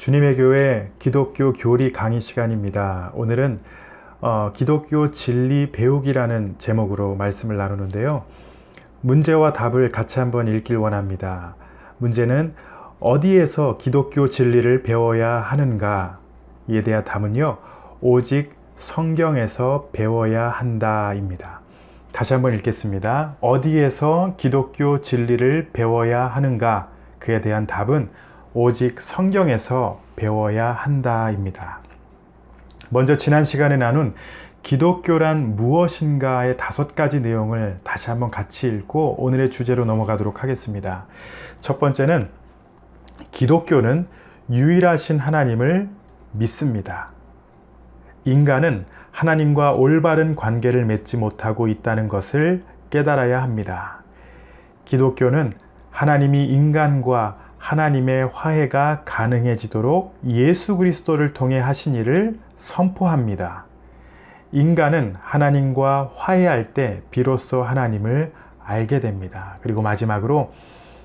주님의 교회 기독교 교리 강의 시간입니다. 오늘은 기독교 진리 배우기라는 제목으로 말씀을 나누는데요. 문제와 답을 같이 한번 읽길 원합니다. 문제는 어디에서 기독교 진리를 배워야 하는가? 이에 대한 답은요. 오직 성경에서 배워야 한다입니다. 다시 한번 읽겠습니다. 어디에서 기독교 진리를 배워야 하는가? 그에 대한 답은 오직 성경에서 배워야 한다입니다. 먼저 지난 시간에 나눈 기독교란 무엇인가의 5가지 내용을 다시 한번 같이 읽고 오늘의 주제로 넘어가도록 하겠습니다. 첫 번째는 기독교는 유일하신 하나님을 믿습니다. 인간은 하나님과 올바른 관계를 맺지 못하고 있다는 것을 깨달아야 합니다. 기독교는 하나님이 인간과 하나님의 화해가 가능해지도록 예수 그리스도를 통해 하신 일을 선포합니다. 인간은 하나님과 화해할 때 비로소 하나님을 알게 됩니다. 그리고 마지막으로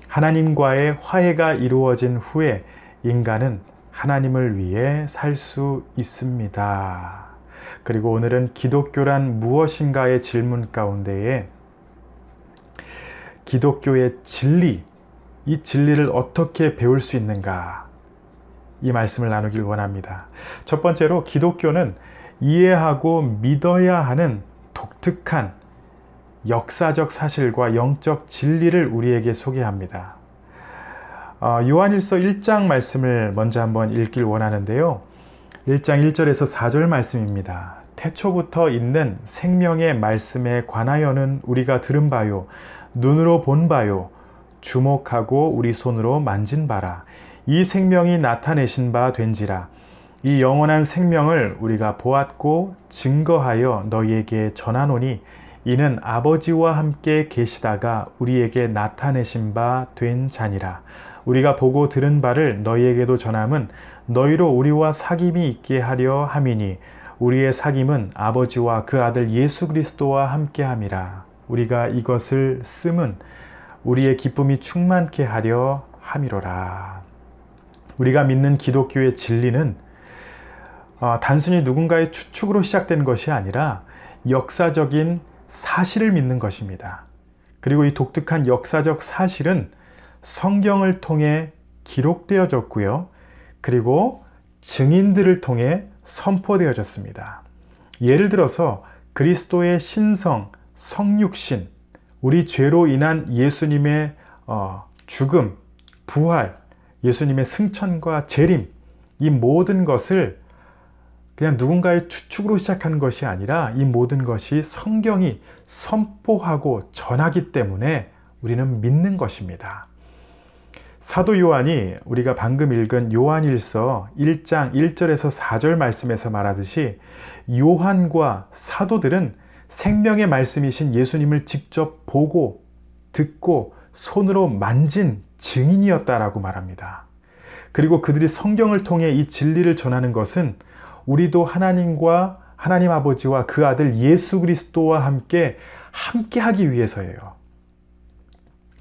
하나님과의 화해가 이루어진 후에 인간은 하나님을 위해 살 수 있습니다. 그리고 오늘은 기독교란 무엇인가의 질문 가운데에 기독교의 진리, 이 진리를 어떻게 배울 수 있는가? 이 말씀을 나누길 원합니다. 첫 번째로 기독교는 이해하고 믿어야 하는 독특한 역사적 사실과 영적 진리를 우리에게 소개합니다. 요한일서 1장 말씀을 먼저 한번 읽길 원하는데요. 1장 1절에서 4절 말씀입니다. 태초부터 있는 생명의 말씀에 관하여는 우리가 들은 바요, 눈으로 본 바요, 주목하고 우리 손으로 만진 바라. 이 생명이 나타내신 바 된지라. 이 영원한 생명을 우리가 보았고 증거하여 너희에게 전하노니 이는 아버지와 함께 계시다가 우리에게 나타내신 바 된 자니라. 우리가 보고 들은 바를 너희에게도 전함은 너희로 우리와 사귐이 있게 하려 함이니 우리의 사귐은 아버지와 그 아들 예수 그리스도와 함께 함이라. 우리가 이것을 씀은 우리의 기쁨이 충만케 하려 함이로라. 우리가 믿는 기독교의 진리는 단순히 누군가의 추측으로 시작된 것이 아니라 역사적인 사실을 믿는 것입니다. 그리고 이 독특한 역사적 사실은 성경을 통해 기록되어졌고요. 그리고 증인들을 통해 선포되어졌습니다. 예를 들어서 그리스도의 신성, 성육신, 우리 죄로 인한 예수님의 죽음, 부활, 예수님의 승천과 재림, 이 모든 것을 그냥 누군가의 추측으로 시작하는 것이 아니라 이 모든 것이 성경이 선포하고 전하기 때문에 우리는 믿는 것입니다. 사도 요한이 우리가 방금 읽은 요한일서 1장 1절에서 4절 말씀에서 말하듯이 요한과 사도들은 생명의 말씀이신 예수님을 직접 보고 듣고 손으로 만진 증인이었다라고 말합니다. 그리고 그들이 성경을 통해 이 진리를 전하는 것은 우리도 하나님과 하나님 아버지와 그 아들 예수 그리스도와 함께 하기 위해서예요.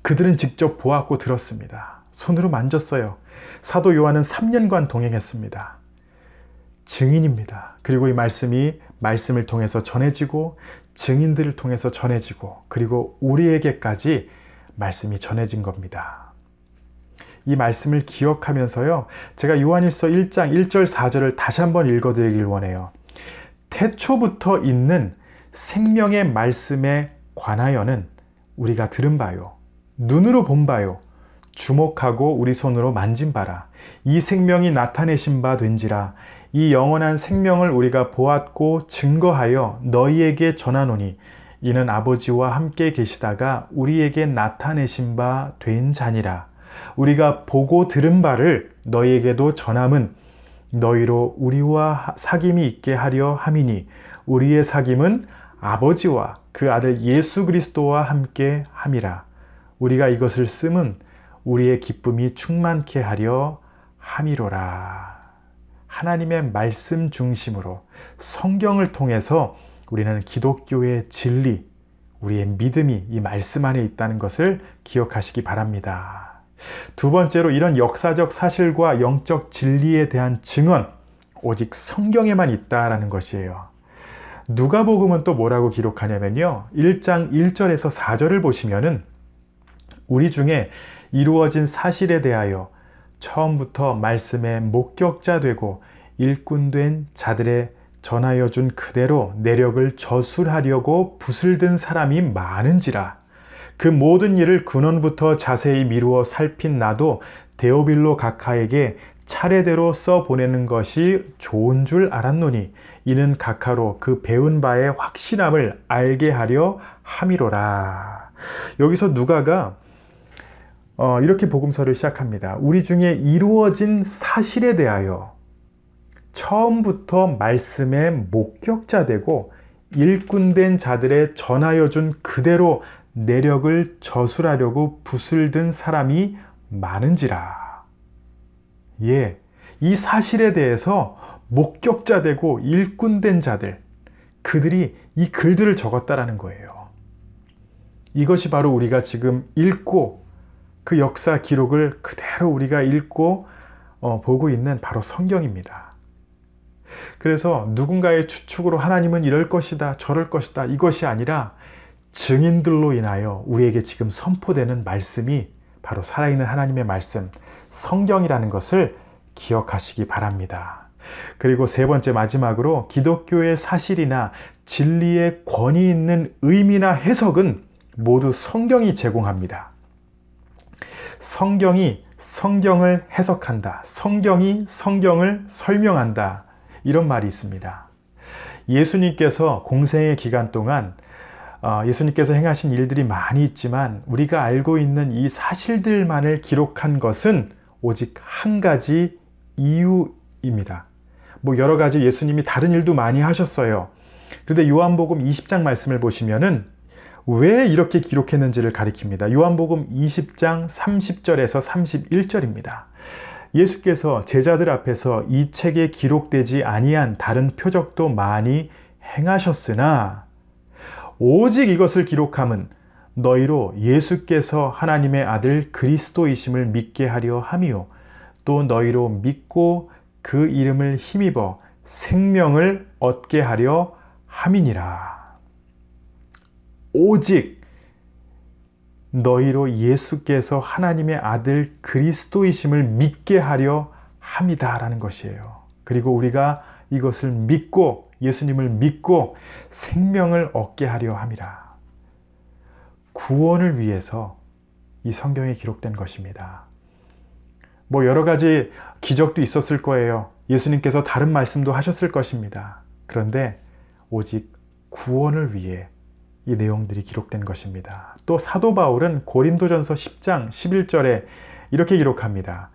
그들은 직접 보았고 들었습니다. 손으로 만졌어요. 사도 요한은 3년간 동행했습니다. 증인입니다. 그리고 이 말씀을 통해서 전해지고 증인들을 통해서 전해지고 그리고 우리에게까지 말씀이 전해진 겁니다. 이 말씀을 기억하면서요. 제가 요한일서 1장 1절 4절을 다시 한번 읽어드리길 원해요. 태초부터 있는 생명의 말씀에 관하여는 우리가 들은 바요, 눈으로 본 바요, 주목하고 우리 손으로 만진 바라. 이 생명이 나타내신 바 된지라. 이 영원한 생명을 우리가 보았고 증거하여 너희에게 전하노니 이는 아버지와 함께 계시다가 우리에게 나타내신 바 된 자니라. 우리가 보고 들은 바를 너희에게도 전함은 너희로 우리와 사귐이 있게 하려 함이니 우리의 사귐은 아버지와 그 아들 예수 그리스도와 함께 함이라. 우리가 이것을 씀은 우리의 기쁨이 충만케 하려 함이로라. 하나님의 말씀 중심으로 성경을 통해서 우리는 기독교의 진리, 우리의 믿음이 이 말씀 안에 있다는 것을 기억하시기 바랍니다. 두 번째로 이런 역사적 사실과 영적 진리에 대한 증언, 오직 성경에만 있다라는 것이에요. 누가복음은 또 뭐라고 기록하냐면요. 1장 1절에서 4절을 보시면은 우리 중에 이루어진 사실에 대하여 처음부터 말씀의 목격자 되고 일꾼 된 자들의 전하여 준 그대로 내력을 저술하려고 붓을 든 사람이 많은지라. 그 모든 일을 근원부터 자세히 미루어 살핀 나도 데오빌로 각하에게 차례대로 써보내는 것이 좋은 줄 알았노니 이는 각하로 그 배운 바의 확신함을 알게 하려 함이로라. 여기서 누가가 이렇게 복음서를 시작합니다. 우리 중에 이루어진 사실에 대하여 처음부터 말씀의 목격자 되고 일꾼된 자들의 전하여 준 그대로 내력을 저술하려고 붓을 든 사람이 많은지라. 예, 이 사실에 대해서 목격자 되고 일꾼된 자들, 그들이 이 글들을 적었다라는 거예요. 이것이 바로 우리가 지금 읽고 그 역사 기록을 그대로 우리가 읽고 보고 있는 바로 성경입니다. 그래서 누군가의 추측으로 하나님은 이럴 것이다, 저럴 것이다, 이것이 아니라 증인들로 인하여 우리에게 지금 선포되는 말씀이 바로 살아있는 하나님의 말씀, 성경이라는 것을 기억하시기 바랍니다. 그리고 세 번째 마지막으로 기독교의 사실이나 진리의 권위 있는 의미나 해석은 모두 성경이 제공합니다. 성경이 성경을 해석한다. 성경이 성경을 설명한다. 이런 말이 있습니다. 예수님께서 공생의 기간 동안 예수님께서 행하신 일들이 많이 있지만 우리가 알고 있는 이 사실들만을 기록한 것은 오직 한 가지 이유입니다. 여러 가지 예수님이 다른 일도 많이 하셨어요. 그런데 요한복음 20장 말씀을 보시면은 왜 이렇게 기록했는지를 가리킵니다. 요한복음 20장 30절에서 31절입니다. 예수께서 제자들 앞에서 이 책에 기록되지 아니한 다른 표적도 많이 행하셨으나 오직 이것을 기록함은 너희로 예수께서 하나님의 아들 그리스도이심을 믿게 하려 함이요 또 너희로 믿고 그 이름을 힘입어 생명을 얻게 하려 함이니라. 오직 너희로 예수께서 하나님의 아들 그리스도이심을 믿게 하려 함이다라는 것이에요. 그리고 우리가 이것을 믿고 예수님을 믿고 생명을 얻게 하려 함이라. 구원을 위해서 이 성경에 기록된 것입니다. 여러 가지 기적도 있었을 거예요. 예수님께서 다른 말씀도 하셨을 것입니다. 그런데 오직 구원을 위해 이 내용들이 기록된 것입니다. 또 사도 바울은 고린도전서 10장 11절에 이렇게 기록합니다.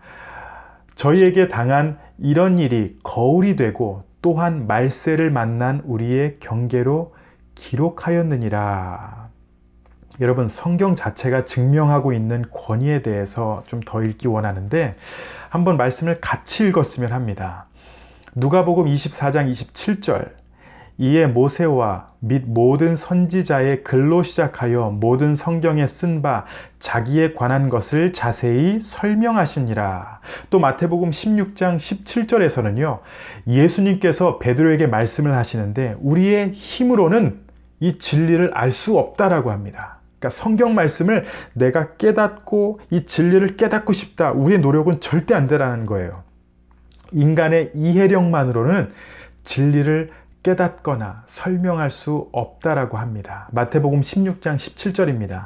저희에게 당한 이런 일이 거울이 되고 또한 말세를 만난 우리의 경계로 기록하였느니라. 여러분, 성경 자체가 증명하고 있는 권위에 대해서 좀 더 읽기 원하는데 한번 말씀을 같이 읽었으면 합니다. 누가복음 24장 27절 이에 모세와 및 모든 선지자의 글로 시작하여 모든 성경에 쓴 바 자기에 관한 것을 자세히 설명하시니라. 또 마태복음 16장 17절에서는요. 예수님께서 베드로에게 말씀을 하시는데 우리의 힘으로는 이 진리를 알 수 없다라고 합니다. 그러니까 성경 말씀을 내가 깨닫고 이 진리를 깨닫고 싶다. 우리의 노력은 절대 안 되라는 거예요. 인간의 이해력만으로는 진리를 깨닫거나 설명할 수 없다라고 합니다. 마태복음 16장 17절입니다.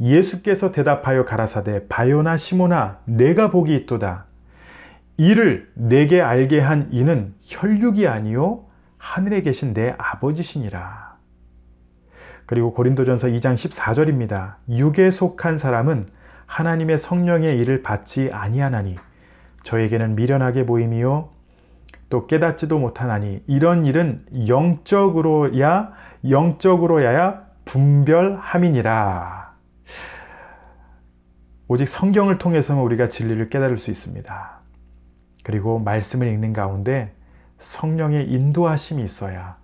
예수께서 대답하여 가라사대 바요나 시몬아 내가 복이 있도다. 이를 내게 알게 한 이는 혈육이 아니요 하늘에 계신 내 아버지시니라. 그리고 고린도전서 2장 14절입니다. 육에 속한 사람은 하나님의 성령의 일을 받지 아니하나니 저에게는 미련하게 보임이요 또 깨닫지도 못하나니 이런 일은 영적으로야 분별함이니라. 오직 성경을 통해서만 우리가 진리를 깨달을 수 있습니다. 그리고 말씀을 읽는 가운데 성령의 인도하심이 있어야,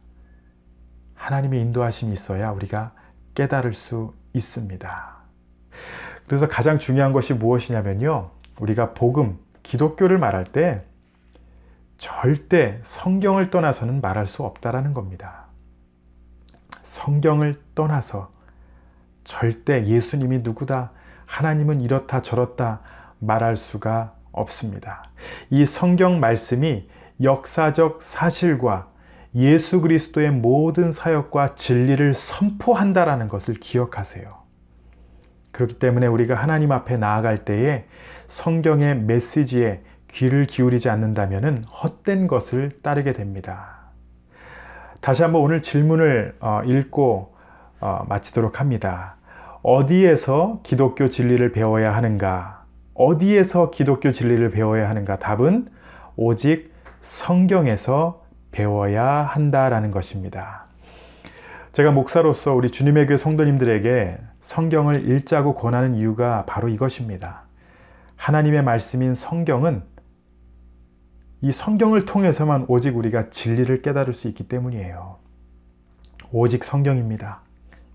하나님의 인도하심이 있어야 우리가 깨달을 수 있습니다. 그래서 가장 중요한 것이 무엇이냐면요. 우리가 복음, 기독교를 말할 때 절대 성경을 떠나서는 말할 수 없다라는 겁니다. 성경을 떠나서 절대 예수님이 누구다, 하나님은 이렇다 저렇다 말할 수가 없습니다. 이 성경 말씀이 역사적 사실과 예수 그리스도의 모든 사역과 진리를 선포한다라는 것을 기억하세요. 그렇기 때문에 우리가 하나님 앞에 나아갈 때에 성경의 메시지에 귀를 기울이지 않는다면 헛된 것을 따르게 됩니다. 다시 한번 오늘 질문을 읽고 마치도록 합니다. 어디에서 기독교 진리를 배워야 하는가? 어디에서 기독교 진리를 배워야 하는가? 답은 오직 성경에서 배워야 한다라는 것입니다. 제가 목사로서 우리 주님의 교회 성도님들에게 성경을 읽자고 권하는 이유가 바로 이것입니다. 하나님의 말씀인 성경은 이 성경을 통해서만 오직 우리가 진리를 깨달을 수 있기 때문이에요. 오직 성경입니다.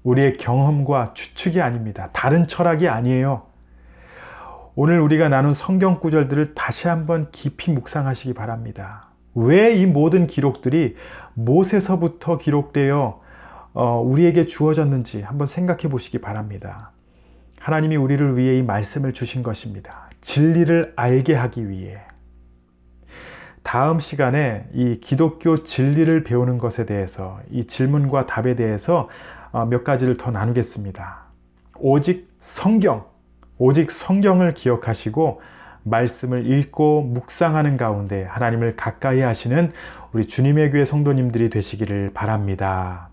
우리의 경험과 추측이 아닙니다. 다른 철학이 아니에요. 오늘 우리가 나눈 성경 구절들을 다시 한번 깊이 묵상하시기 바랍니다. 왜 이 모든 기록들이 모세서부터 기록되어 우리에게 주어졌는지 한번 생각해 보시기 바랍니다. 하나님이 우리를 위해 이 말씀을 주신 것입니다. 진리를 알게 하기 위해. 다음 시간에 이 기독교 진리를 배우는 것에 대해서, 이 질문과 답에 대해서 몇 가지를 더 나누겠습니다. 오직 성경을 기억하시고 말씀을 읽고 묵상하는 가운데 하나님을 가까이 하시는 우리 주님의 교회 성도님들이 되시기를 바랍니다.